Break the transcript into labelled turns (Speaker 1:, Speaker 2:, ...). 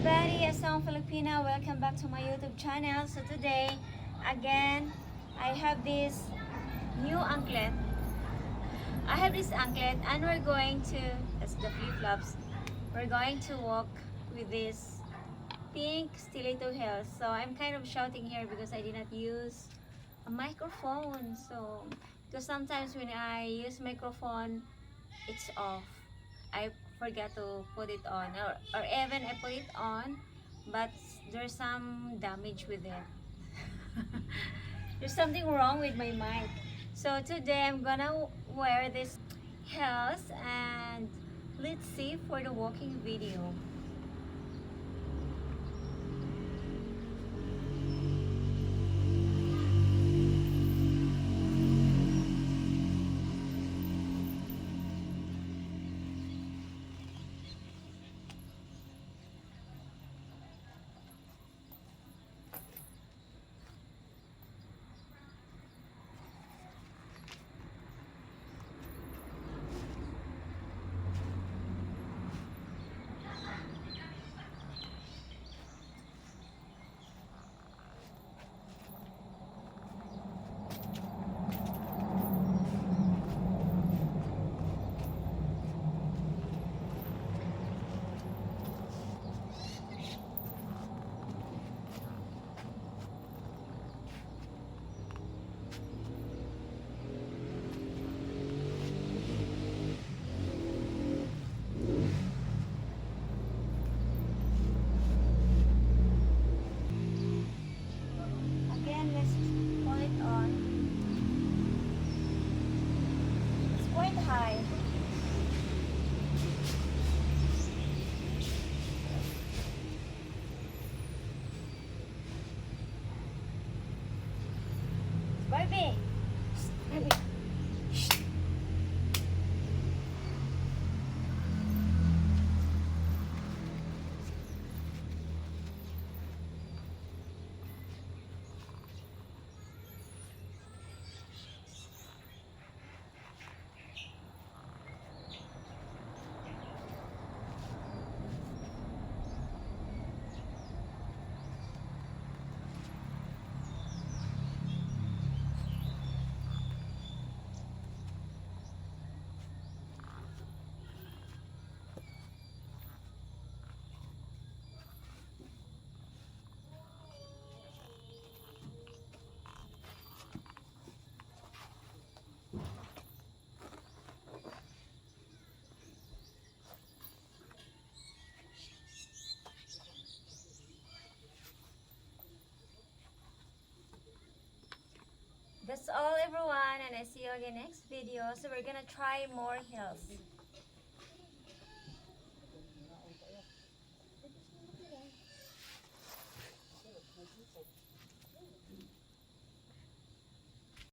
Speaker 1: everybody, Asong Filipina. Welcome back to my YouTube channel. So today, again, I have this new anklet. I have this anklet and we're going to, that's the flip-flops, we're going to walk with this pink stiletto heels. So I'm kind of shouting here because I did not use a microphone. So, because sometimes when I use microphone, it's off. I forget to put it on, or even I put it on, but there's some damage with it. There's something wrong with my mic. So today I'm gonna wear this heels and let's see for the walking video. Again, let's put it on. It's quite high. Barbie! Barbie! That's all everyone, and I see you in the next video. So we're gonna try more heels.